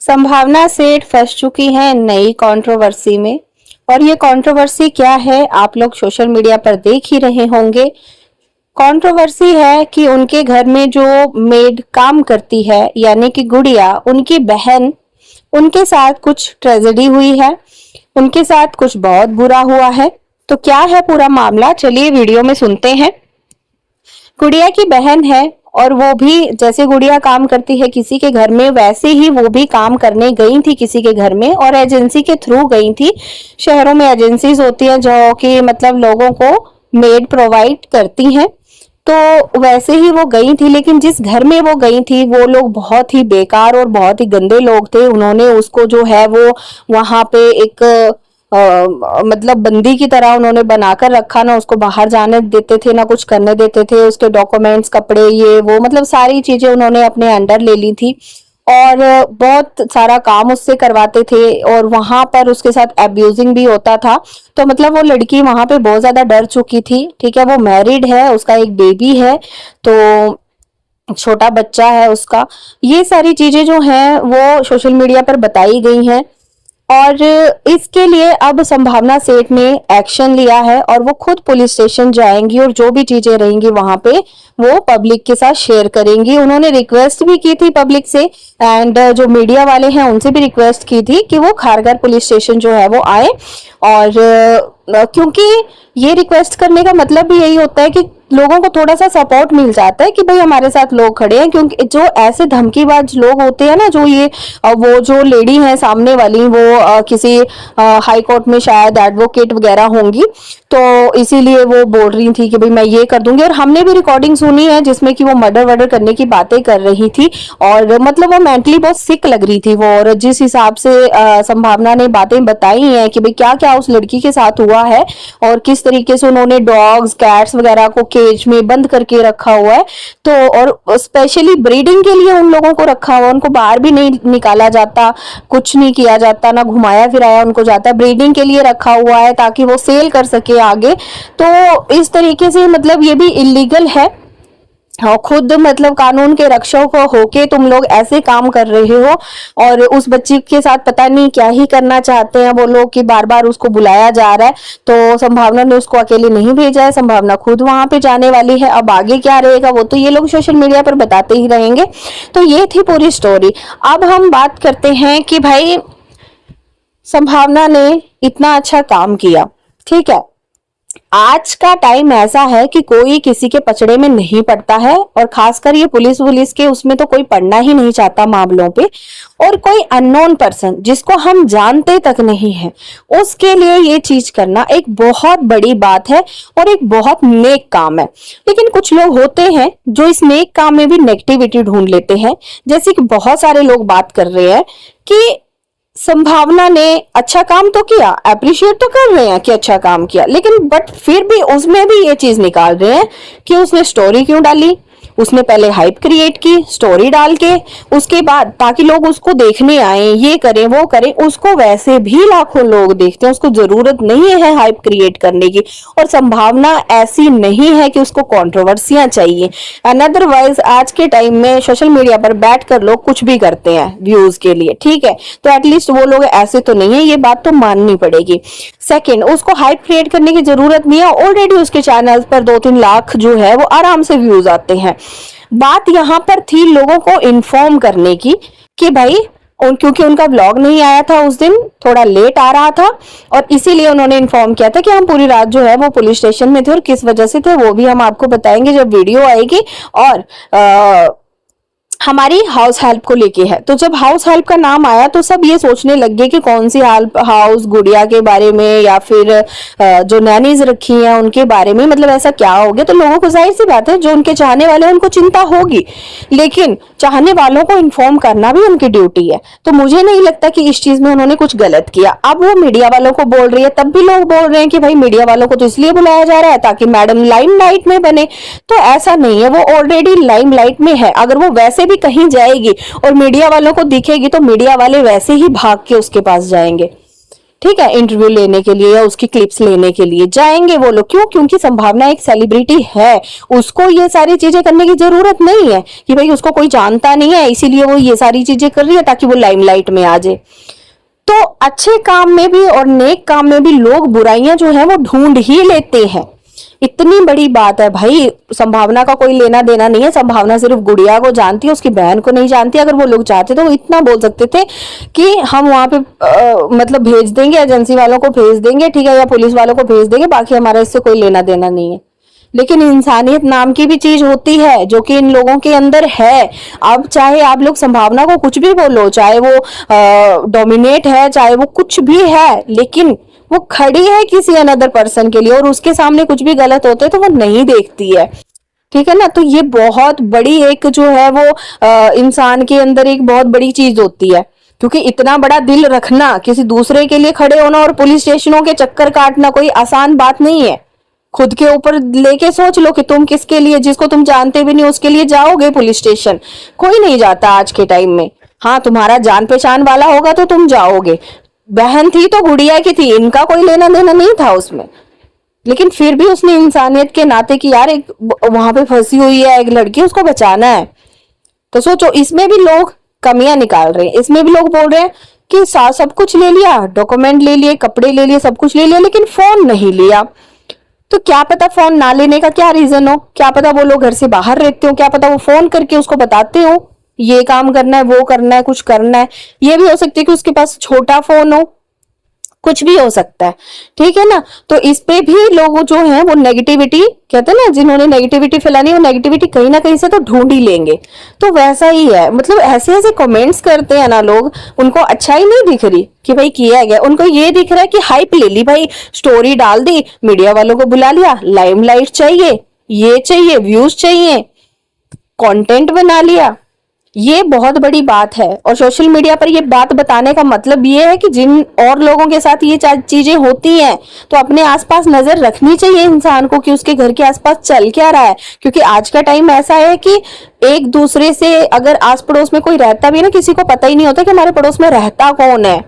संभावना सेठ फंस चुकी है नई कंट्रोवर्सी में। और ये कंट्रोवर्सी क्या है आप लोग सोशल मीडिया पर देख ही रहे होंगे। कंट्रोवर्सी है कि उनके घर में जो मेड काम करती है यानी कि गुड़िया, उनकी बहन, उनके साथ कुछ ट्रेजेडी हुई है, उनके साथ कुछ बहुत बुरा हुआ है। तो क्या है पूरा मामला, चलिए वीडियो में सुनते हैं। गुड़िया की बहन है और वो भी जैसे गुड़िया काम करती है किसी के घर में, वैसे ही वो भी काम करने गई थी किसी के घर में और एजेंसी के थ्रू गई थी। शहरों में एजेंसीज होती हैं जो कि मतलब लोगों को मेड प्रोवाइड करती हैं। तो वैसे ही वो गई थी, लेकिन जिस घर में वो गई थी वो लोग बहुत ही बेकार और बहुत ही गंदे लोग थे। उन्होंने उसको जो है वो वहां पे एक मतलब बंदी की तरह उन्होंने बनाकर रखा, ना उसको बाहर जाने देते थे ना कुछ करने देते थे। उसके डॉक्यूमेंट्स, कपड़े, ये वो मतलब सारी चीजें उन्होंने अपने अंडर ले ली थी और बहुत सारा काम उससे करवाते थे और वहां पर उसके साथ एब्यूजिंग भी होता था। तो मतलब वो लड़की वहां पे बहुत ज्यादा डर चुकी थी। ठीक है, वो मैरिड है, उसका एक बेबी है, तो छोटा बच्चा है उसका। ये सारी चीजें जो हैं वो सोशल मीडिया पर बताई गई हैं और इसके लिए अब संभावना सेठ ने एक्शन लिया है और वो खुद पुलिस स्टेशन जाएंगी और जो भी चीजें रहेंगी वहां पे वो पब्लिक के साथ शेयर करेंगी। उन्होंने रिक्वेस्ट भी की थी पब्लिक से एंड जो मीडिया वाले हैं उनसे भी रिक्वेस्ट की थी कि वो खारघर पुलिस स्टेशन जो है वो आए। और क्योंकि ये रिक्वेस्ट करने का मतलब भी यही होता है कि लोगों को थोड़ा सा सपोर्ट मिल जाता है कि भाई हमारे साथ लोग खड़े हैं। क्योंकि जो ऐसे धमकीबाज लोग होते हैं ना, जो ये वो जो लेडी है सामने वाली, वो किसी हाई कोर्ट में शायद एडवोकेट वगैरह होंगी, तो इसीलिए वो बोल रही थी कि भाई मैं ये कर दूंगी। और हमने भी रिकॉर्डिंग सुनी है जिसमें कि वो मर्डर वर्डर करने की बातें कर रही थी और मतलब वो मेंटली बहुत सिक लग रही थी वो। और जिस हिसाब से संभावना ने बातें बताई हैं कि भाई क्या क्या उस लड़की के साथ हुआ है और किस तरीके से उन्होंने डॉग्स, कैट्स वगैरह को केज में बंद करके रखा हुआ है। तो और स्पेशली ब्रीडिंग के लिए उन लोगों को रखा हुआ, उनको बाहर भी नहीं निकाला जाता, कुछ नहीं किया जाता, ना घुमाया फिराया उनको जाता, ब्रीडिंग के लिए रखा हुआ है ताकि वो सेल कर सके आगे। तो इस तरीके से मतलब ये भी इलीगल है और खुद मतलब कानून के रक्षक होके तुम लोग ऐसे काम कर रहे हो। और उस बच्ची के साथ पता नहीं क्या ही करना चाहते हैं वो लोग कि बार बार उसको बुलाया जा रहा है। तो संभावना ने उसको अकेले नहीं भेजा है, संभावना खुद वहां पे जाने वाली है। अब आगे क्या रहेगा वो तो ये लोग सोशल मीडिया पर बताते ही रहेंगे। तो ये थी पूरी स्टोरी। अब हम बात करते हैं कि भाई संभावना ने इतना अच्छा काम किया, ठीक है। आज का टाइम ऐसा है कि कोई किसी के पचड़े में नहीं पड़ता है और खासकर ये पुलिस वुलिस के उसमें तो कोई पढ़ना ही नहीं चाहता मामलों पे। और कोई अननोन पर्सन जिसको हम जानते तक नहीं है उसके लिए ये चीज करना एक बहुत बड़ी बात है और एक बहुत नेक काम है। लेकिन कुछ लोग होते हैं जो इस नेक काम में भी नेगेटिविटी ढूंढ लेते हैं। जैसे कि बहुत सारे लोग बात कर रहे हैं कि संभावना ने अच्छा काम तो किया, अप्रिशिएट तो कर रहे हैं कि अच्छा काम किया, लेकिन बट फिर भी उसमें भी ये चीज निकाल रहे हैं कि उसने स्टोरी क्यों डाली। उसने पहले हाइप क्रिएट की स्टोरी डाल के, उसके बाद ताकि लोग उसको देखने आए, ये करें वो करें। उसको वैसे भी लाखों लोग देखते हैं, उसको जरूरत नहीं है हाइप क्रिएट करने की। और संभावना ऐसी नहीं है कि उसको कंट्रोवर्सियां चाहिए। एंड अदरवाइज आज के टाइम में सोशल मीडिया पर बैठकर लोग कुछ भी करते हैं व्यूज के लिए, ठीक है। तो एटलीस्ट वो लोग ऐसे तो नहीं है, ये बात तो माननी पड़ेगी। सेकेंड, उसको हाइप क्रिएट करने की जरूरत नहीं है। ऑलरेडी उसके चैनल पर 2-3 लाख जो है वो आराम से व्यूज आते हैं। बात यहाँ पर थी लोगों को इन्फॉर्म करने की कि भाई क्योंकि उनका व्लॉग नहीं आया था उस दिन, थोड़ा लेट आ रहा था और इसीलिए उन्होंने इन्फॉर्म किया था कि हम पूरी रात जो है वो पुलिस स्टेशन में थे और किस वजह से थे वो भी हम आपको बताएंगे जब वीडियो आएगी। और हमारी हाउस हेल्प को लेके है। तो जब हाउस हेल्प का नाम आया तो सब ये सोचने लग गए कि कौन सी हेल्प हाउस, गुड़िया के बारे में या फिर जो नैनीज रखी हैं उनके बारे में, मतलब ऐसा क्या हो गया। तो लोगों को जाहिर सी बात है जो उनके चाहने वाले हैं उनको चिंता होगी, लेकिन चाहने वालों को इन्फॉर्म करना भी उनकी ड्यूटी है। तो मुझे नहीं लगता कि इस चीज में उन्होंने कुछ गलत किया। अब वो मीडिया वालों को बोल रही है, तब भी लोग बोल रहे हैं कि भाई मीडिया वालों को तो इसलिए बुलाया जा रहा है ताकि मैडम लाइमलाइट में बने। तो ऐसा नहीं है, वो ऑलरेडी लाइमलाइट में है। अगर वो वैसे भी कहीं जाएगी और मीडिया वालों को दिखेगी तो मीडिया वाले वैसे ही भाग के उसके पास जाएंगे। ठीक है, इंटरव्यू लेने के लिए या उसकी क्लिप्स लेने के लिए जाएंगे वो लोग। क्यों? क्योंकि संभावना एक सेलिब्रिटी है, उसको ये सारी चीजें करने की जरूरत नहीं है कि भाई उसको कोई जानता नहीं है इसीलिए वो ये सारी चीजें कर रही है ताकि वो लाइमलाइट में आ जाए। तो अच्छे काम में भी और नेक काम में भी लोग बुराइयां जो है वो ढूंढ ही लेते हैं। इतनी बड़ी बात है भाई, संभावना का कोई लेना देना नहीं है। संभावना सिर्फ गुड़िया को जानती है, उसकी बहन को नहीं जानती। अगर वो लोग चाहते तो वो इतना बोल सकते थे कि हम वहां पे मतलब भेज देंगे, एजेंसी वालों को भेज देंगे, ठीक है, या पुलिस वालों को भेज देंगे, बाकी हमारा इससे कोई लेना देना नहीं है। लेकिन इंसानियत नाम की भी चीज होती है जो कि इन लोगों के अंदर है। अब चाहे आप लोग संभावना को कुछ भी बोलो, चाहे वो डोमिनेट है, चाहे वो कुछ भी है, लेकिन वो खड़ी है किसी अनदर पर्सन के लिए और उसके सामने कुछ भी गलत होते तो वो नहीं देखती है। ठीक है ना? तो ये बहुत बड़ी एक जो है वो इंसान के अंदर एक बहुत बड़ी चीज होती है, क्योंकि इतना बड़ा दिल रखना, किसी दूसरे के लिए खड़े होना और पुलिस स्टेशनों के चक्कर काटना कोई आसान बात नहीं है। खुद के ऊपर लेके सोच लो कि तुम किसके लिए, जिसको तुम जानते भी नहीं उसके लिए जाओगे पुलिस स्टेशन। कोई नहीं जाता आज के टाइम में। हाँ, तुम्हारा जान पहचान वाला होगा तो तुम जाओगे। बहन थी तो गुड़िया की थी, इनका कोई लेना देना नहीं था उसमें, लेकिन फिर भी उसने इंसानियत के नाते कि यार एक वहां पे फंसी हुई है एक लड़की, उसको बचाना है। तो सोचो, इसमें भी लोग कमियां निकाल रहे हैं। इसमें भी लोग बोल रहे हैं कि सब कुछ ले लिया, डॉक्यूमेंट ले लिए, कपड़े ले लिए, सब कुछ ले लिया, लेकिन फोन नहीं लिया। तो क्या पता फोन ना लेने का क्या रीजन हो, क्या पता वो लोग घर से बाहर रहते हो, क्या पता वो फोन करके उसको बताते हो ये काम करना है, वो करना है, कुछ करना है। ये भी हो सकता है कि उसके पास छोटा फोन हो, कुछ भी हो सकता है। ठीक है ना? तो इस पे भी लोग जो है वो नेगेटिविटी, कहते हैं ना, जिन्होंने नेगेटिविटी फैलानी, वो नेगेटिविटी कहीं ना कहीं से तो ढूंढ ही लेंगे। तो वैसा ही है, मतलब ऐसे ऐसे कमेंट्स करते हैं ना लोग, उनको अच्छाई नहीं दिख रही कि भाई किया गया, उनको ये दिख रहा है कि हाइप ले ली भाई, स्टोरी डाल दी, मीडिया वालों को बुला लिया, लाइमलाइट चाहिए, ये चाहिए, व्यूज चाहिए, कंटेंट बना लिया। ये बहुत बड़ी बात है। और सोशल मीडिया पर ये बात बताने का मतलब ये है कि जिन और लोगों के साथ ये चीजें होती हैं तो अपने आसपास नजर रखनी चाहिए इंसान को कि उसके घर के आसपास चल क्या रहा है। क्योंकि आज का टाइम ऐसा है कि एक दूसरे से अगर आस पड़ोस में कोई रहता भी ना, किसी को पता ही नहीं होता कि हमारे पड़ोस में रहता कौन है।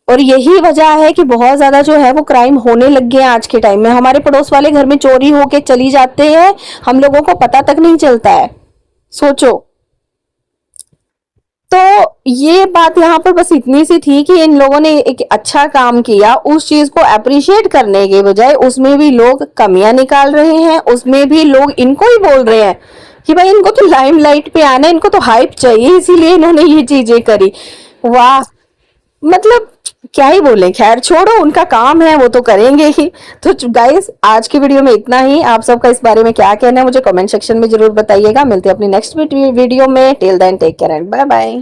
और यही वजह है कि बहुत ज्यादा जो है वो क्राइम होने लग गए हैं आज के टाइम में। हमारे पड़ोस वाले घर में चोरी होके चली जाते हैं, हम लोगों को पता तक नहीं चलता है। सोचो। तो ये बात यहाँ पर बस इतनी सी थी कि इन लोगों ने एक अच्छा काम किया, उस चीज को अप्रिशिएट करने के बजाय उसमें भी लोग कमियां निकाल रहे हैं, उसमें भी लोग इनको ही बोल रहे हैं कि भाई इनको तो लाइमलाइट पे आना है, इनको तो हाइप चाहिए, इसीलिए इन्होंने ये चीजें करी। वाह, मतलब क्या ही बोले। खैर छोड़ो, उनका काम है, वो तो करेंगे ही। तो गाइस, आज की वीडियो में इतना ही। आप सबका इस बारे में क्या कहना है मुझे कमेंट सेक्शन में जरूर बताइएगा। मिलते हैं अपनी नेक्स्ट वीडियो में। Till then take care and bye bye.